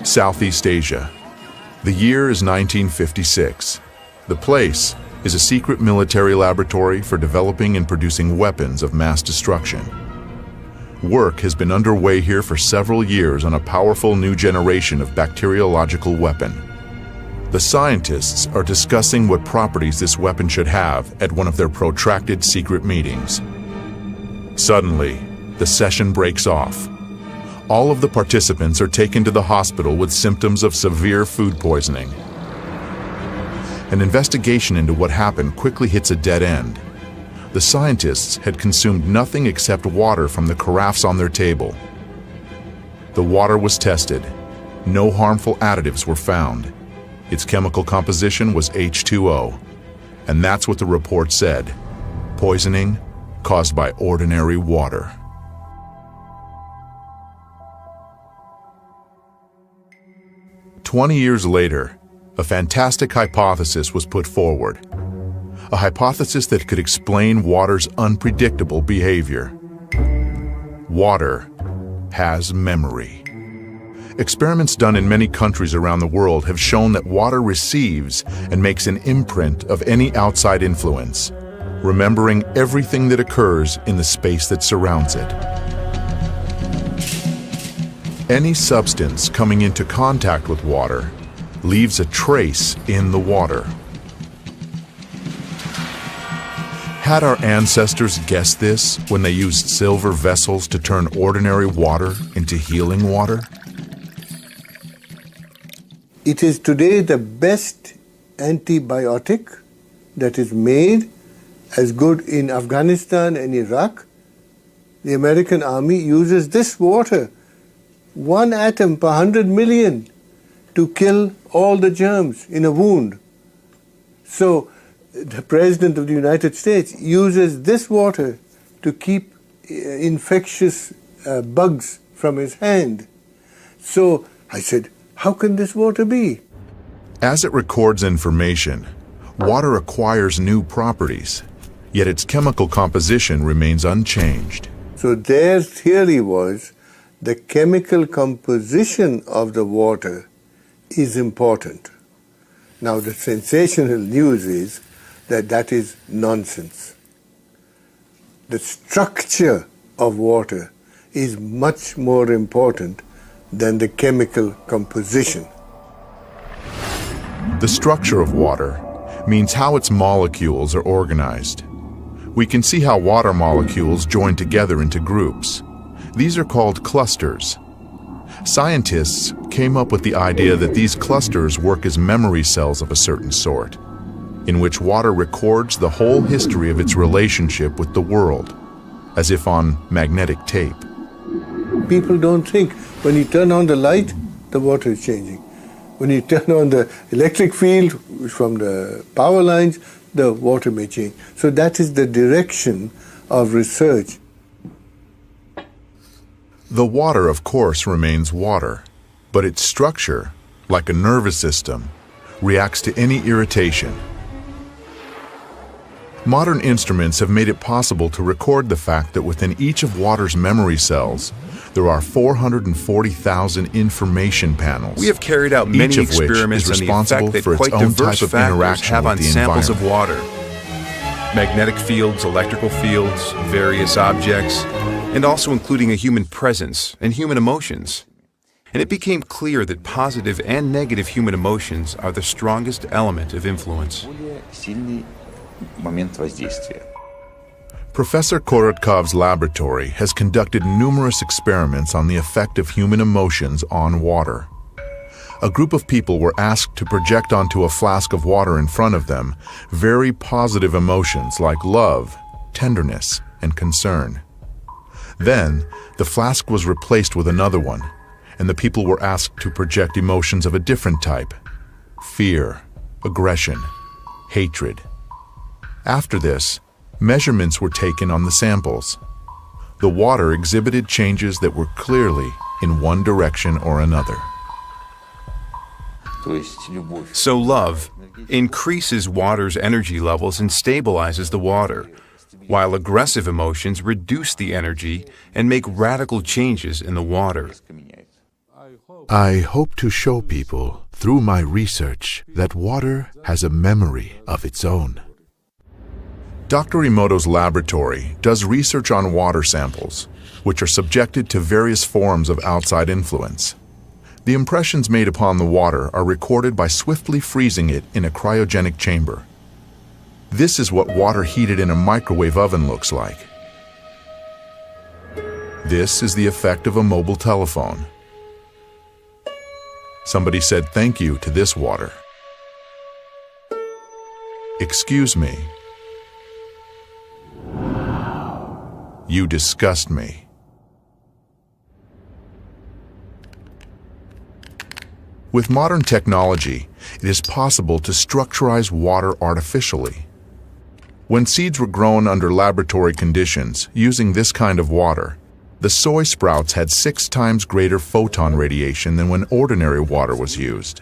Southeast Asia. The year is 1956. The place is a secret military laboratory for developing and producing weapons of mass destruction. Work has been underway here for several years on a powerful new generation of bacteriological weapon. The scientists are discussing what properties this weapon should have at one of their protracted secret meetings. Suddenly, the session breaks off. All of the participants are taken to the hospital with symptoms of severe food poisoning. An investigation into what happened quickly hits a dead end. The scientists had consumed nothing except water from the carafes on their table. The water was tested. No harmful additives were found. Its chemical composition was H2O. And that's what the report said: poisoning caused by ordinary water. "20 years later, a fantastic hypothesis was put forward. A hypothesis that could explain water's unpredictable behavior. Water has memory. Experiments done in many countries around the world have shown that water receives and makes an imprint of any outside influence, remembering everything that occurs in the space that surrounds it. Any substance coming into contact with water leaves a trace in the water. Had our ancestors guessed this when they used silver vessels to turn ordinary water into healing water? It is today the best antibiotic that is made, as good in Afghanistan and Iraq. The American army uses this water, 1 atom per 100 million, to kill all the germs in a wound. So the President of the United States uses this water to keep infectious bugs from his hand. So I said, how can this water be? As it records information, water acquires new properties, yet its chemical composition remains unchanged. So their theory was the chemical composition of the water is important. Now the sensational news is that that is nonsense. The structure of water is much more important than the chemical composition. The structure of water means how its molecules are organized. We can see how water molecules join together into groups. These are called clusters. Scientists came up with the idea that these clusters work as memory cells of a certain sort, in which water records the whole history of its relationship with the world, as if on magnetic tape. People don't think when you turn on the light, the water is changing. When you turn on the electric field from the power lines, the water may change. So that is the direction of research. The water, of course, remains water, but its structure, like a nervous system, reacts to any irritation. Modern instruments have made it possible to record the fact that within each of water's memory cells, there are 440,000 information panels. We have carried out many experiments on the effect that quite diverse factors have on samples of water. Magnetic fields, electrical fields, various objects, and also including a human presence and human emotions. And it became clear that positive and negative human emotions are the strongest element of influence. Professor Korotkov's laboratory has conducted numerous experiments on the effect of human emotions on water. A group of people were asked to project onto a flask of water in front of them very positive emotions like love, tenderness, and concern. Then, the flask was replaced with another one, and the people were asked to project emotions of a different type: fear, aggression, hatred. After this, measurements were taken on the samples. The water exhibited changes that were clearly in one direction or another. So love increases water's energy levels and stabilizes the water, while aggressive emotions reduce the energy and make radical changes in the water. I hope to show people through my research that water has a memory of its own. Dr. Emoto's laboratory does research on water samples, which are subjected to various forms of outside influence. The impressions made upon the water are recorded by swiftly freezing it in a cryogenic chamber. This is what water heated in a microwave oven looks like. This is the effect of a mobile telephone. Somebody said thank you to this water. Excuse me. You disgust me. With modern technology, it is possible to structurize water artificially. When seeds were grown under laboratory conditions using this kind of water, the soy sprouts had 6 times greater photon radiation than when ordinary water was used.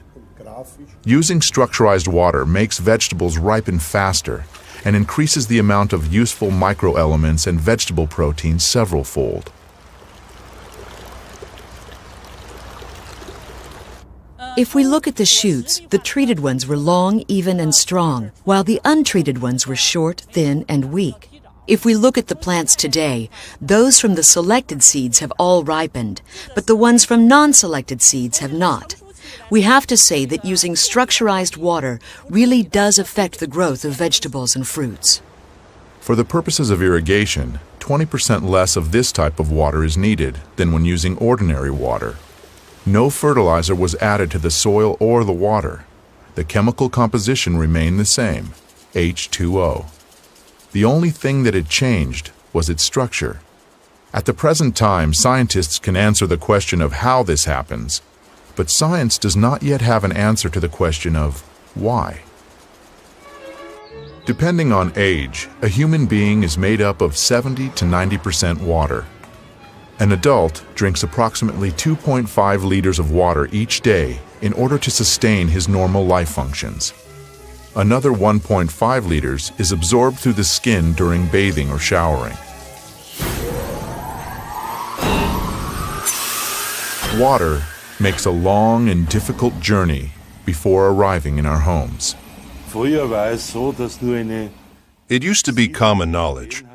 Using structurized water makes vegetables ripen faster and increases the amount of useful microelements and vegetable proteins several-fold. If we look at the shoots, the treated ones were long, even, and strong, while the untreated ones were short, thin, and weak. If we look at the plants today, those from the selected seeds have all ripened, but the ones from non-selected seeds have not. We have to say that using structurized water really does affect the growth of vegetables and fruits. For the purposes of irrigation, 20% less of this type of water is needed than when using ordinary water. No fertilizer was added to the soil or the water. The chemical composition remained the same, H2O. The only thing that had changed was its structure. At the present time, scientists can answer the question of how this happens, but science does not yet have an answer to the question of why. Depending on age, a human being is made up of 70 to 90% water. An adult drinks approximately 2.5 liters of water each day in order to sustain his normal life functions. Another 1.5 liters is absorbed through the skin during bathing or showering. Water makes a long and difficult journey before arriving in our homes. It used to be common knowledge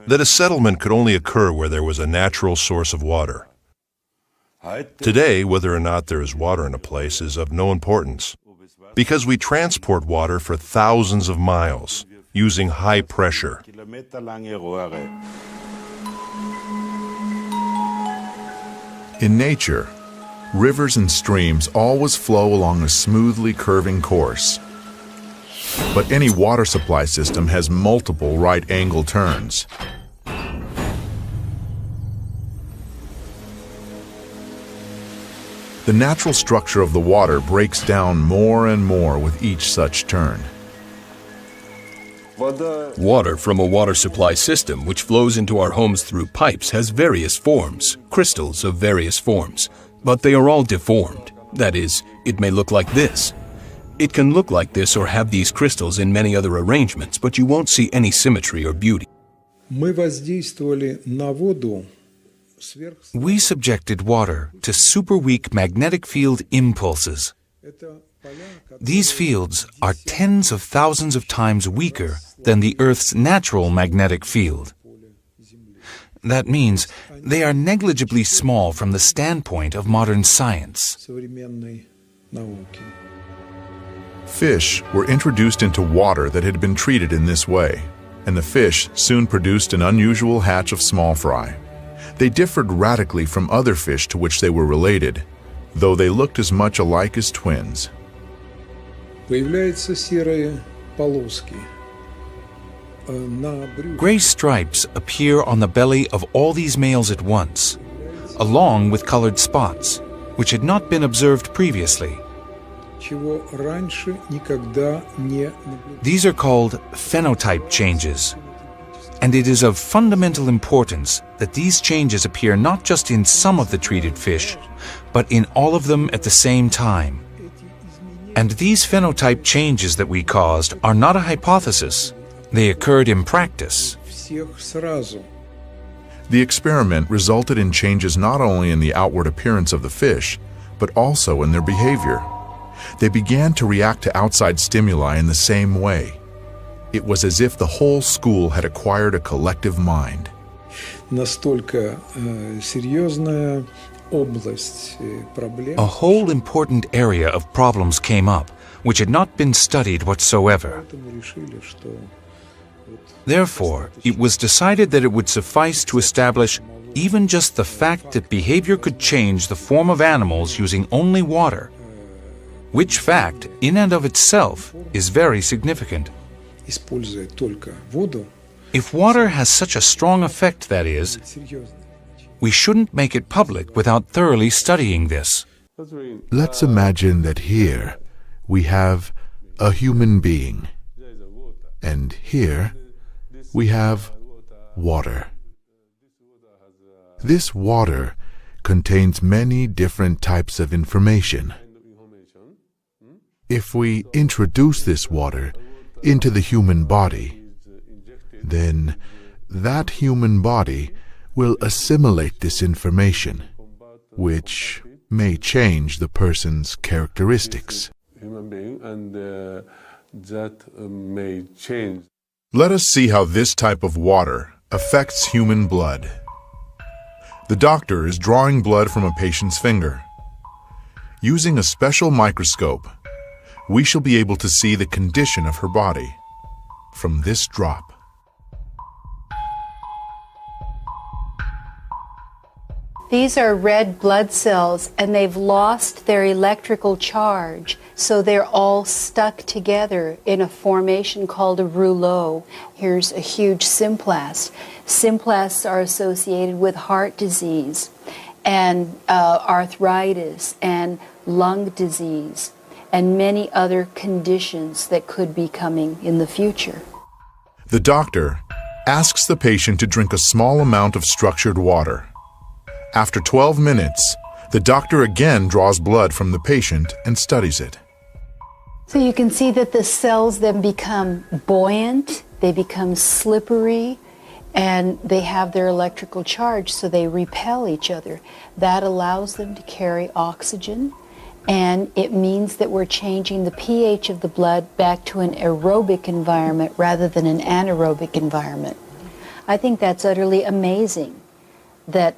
that a settlement could only occur where there was a natural source of water. Today, whether or not there is water in a place is of no importance, because we transport water for thousands of miles using high pressure. In nature, rivers and streams always flow along a smoothly curving course. But any water supply system has multiple right-angle turns. The natural structure of the water breaks down more and more with each such turn. Water from a water supply system which flows into our homes through pipes has various forms, crystals of various forms, but they are all deformed. That is, it may look like this. It can look like this or have these crystals in many other arrangements, but you won't see any symmetry or beauty. We subjected water to super-weak magnetic field impulses. These fields are tens of thousands of times weaker than the Earth's natural magnetic field. That means they are negligibly small from the standpoint of modern science. Fish were introduced into water that had been treated in this way, and the fish soon produced an unusual hatch of small fry. They differed radically from other fish to which they were related, though they looked as much alike as twins. Gray stripes appear on the belly of all these males at once, along with colored spots, which had not been observed previously. These are called phenotype changes, and it is of fundamental importance that these changes appear not just in some of the treated fish, but in all of them at the same time. And these phenotype changes that we caused are not a hypothesis. They occurred in practice. The experiment resulted in changes not only in the outward appearance of the fish, but also in their behavior. They began to react to outside stimuli in the same way. It was as if the whole school had acquired a collective mind. A whole important area of problems came up, which had not been studied whatsoever. Therefore, it was decided that it would suffice to establish even just the fact that behavior could change the form of animals using only water, which fact, in and of itself, is very significant. If water has such a strong effect, that is, we shouldn't make it public without thoroughly studying this. Let's imagine that here we have a human being, and here we have water. This water contains many different types of information. If we introduce this water into the human body, then that human body will assimilate this information, which may change the person's characteristics. Let us see how this type of water affects human blood. The doctor is drawing blood from a patient's finger. Using a special microscope, we shall be able to see the condition of her body from this drop. These are red blood cells, and they've lost their electrical charge, so they're all stuck together in a formation called a rouleau. Here's a huge symplast. Symplasts are associated with heart disease and arthritis and lung disease and many other conditions that could be coming in the future. The doctor asks the patient to drink a small amount of structured water. After 12 minutes, the doctor again draws blood from the patient and studies it. So you can see that the cells then become buoyant, they become slippery, and they have their electrical charge, so they repel each other. That allows them to carry oxygen, and it means that we're changing the pH of the blood back to an aerobic environment rather than an anaerobic environment. I think that's utterly amazing that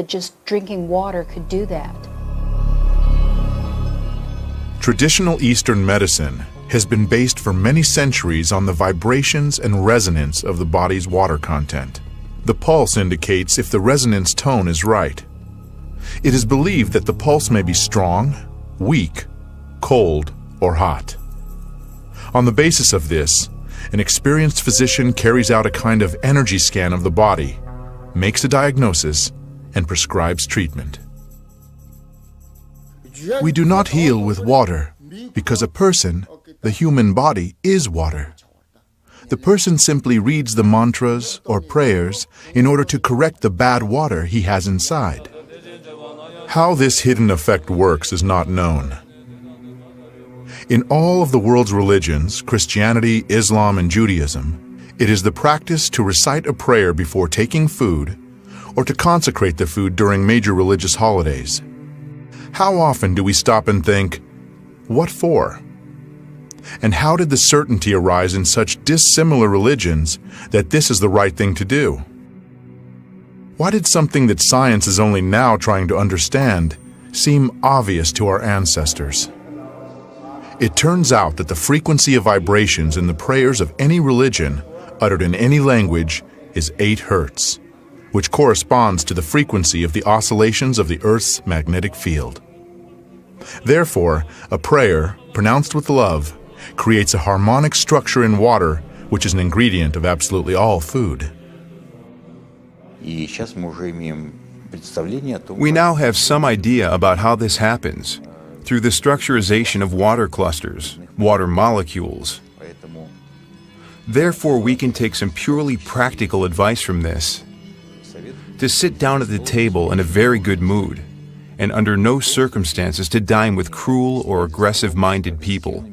just drinking water could do that. Traditional Eastern medicine has been based for many centuries on the vibrations and resonance of the body's water content. The pulse indicates if the resonance tone is right. It is believed that the pulse may be strong, weak, cold, or hot. On the basis of this, an experienced physician carries out a kind of energy scan of the body, makes a diagnosis, and prescribes treatment. We do not heal with water because a person, the human body, is water. The person simply reads the mantras or prayers in order to correct the bad water he has inside. How this hidden effect works is not known. In all of the world's religions, Christianity, Islam, and Judaism, it is the practice to recite a prayer before taking food or to consecrate the food during major religious holidays. How often do we stop and think, what for? And how did the certainty arise in such dissimilar religions that this is the right thing to do? Why did something that science is only now trying to understand seem obvious to our ancestors? It turns out that the frequency of vibrations in the prayers of any religion uttered in any language is 8 Hertz, which corresponds to the frequency of the oscillations of the Earth's magnetic field. Therefore, a prayer, pronounced with love, creates a harmonic structure in water, which is an ingredient of absolutely all food. We now have some idea about how this happens through the structurization of water clusters, water molecules. Therefore, we can take some purely practical advice from this. To sit down at the table in a very good mood, and under no circumstances to dine with cruel or aggressive-minded people,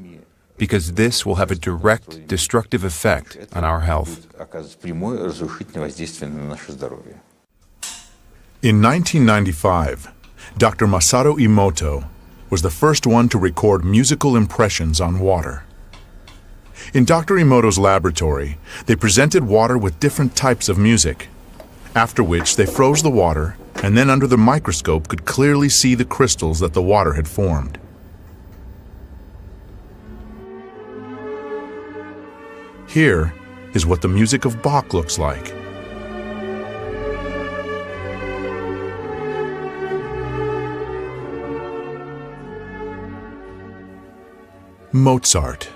because this will have a direct destructive effect on our health. In 1995, Dr. Masaru Emoto was the first one to record musical impressions on water. In Dr. Emoto's laboratory, they presented water with different types of music, after which they froze the water and then under the microscope could clearly see the crystals that the water had formed. Here is what the music of Bach looks like. Mozart.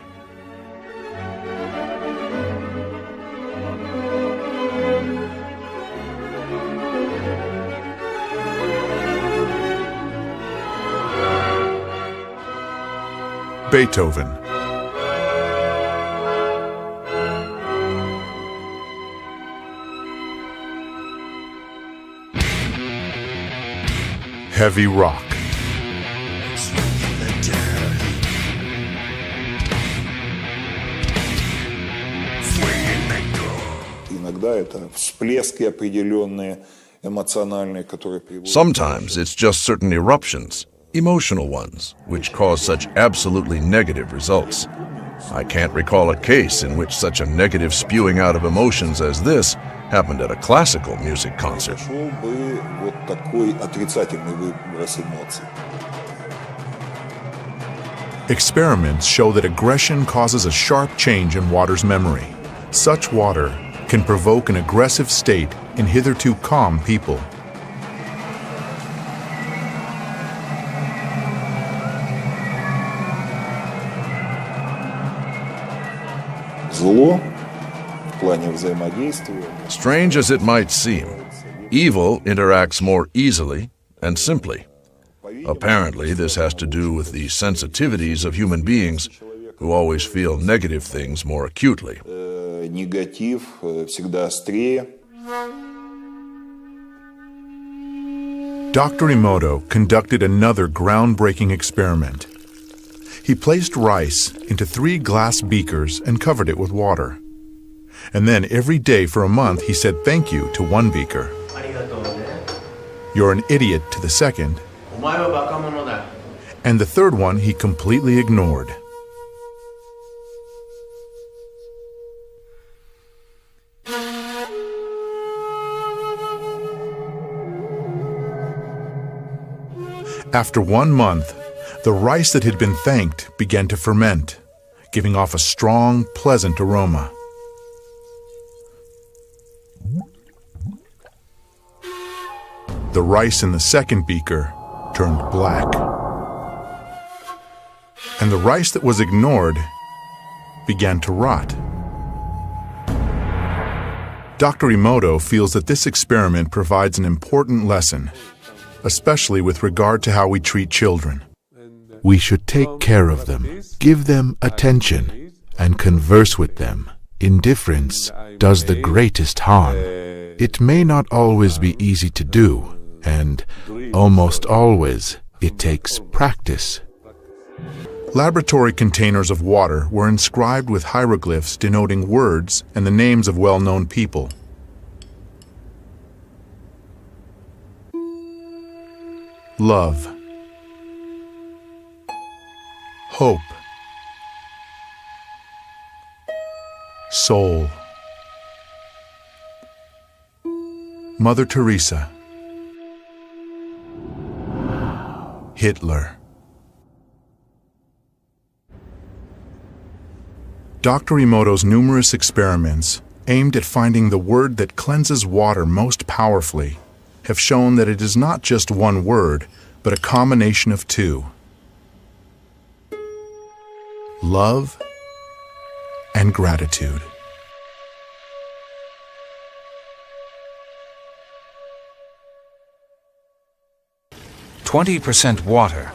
Beethoven. Heavy rock. Sometimes it's just certain eruptions, emotional ones, which cause such absolutely negative results. I can't recall a case in which such a negative spewing out of emotions as this happened at a classical music concert. Experiments show that aggression causes a sharp change in water's memory. Such water can provoke an aggressive state in hitherto calm people. Strange as it might seem, evil interacts more easily and simply. Apparently, this has to do with the sensitivities of human beings who always feel negative things more acutely. Dr. Emoto conducted another groundbreaking experiment. He placed rice into 3 glass beakers and covered it with water. And then every day for a month he said thank you to one beaker. You're an idiot to the second. And the third one he completely ignored. After 1 month, the rice that had been thanked began to ferment, giving off a strong, pleasant aroma. The rice in the second beaker turned black. And the rice that was ignored began to rot. Dr. Emoto feels that this experiment provides an important lesson, especially with regard to how we treat children. We should take care of them, give them attention, and converse with them. Indifference does the greatest harm. It may not always be easy to do, and almost always it takes practice. Laboratory containers of water were inscribed with hieroglyphs denoting words and the names of well-known people. Love, hope, soul, Mother Teresa, Hitler. Dr. Emoto's numerous experiments aimed at finding the word that cleanses water most powerfully have shown that it is not just one word, but a combination of 2. Love and gratitude. 20% water,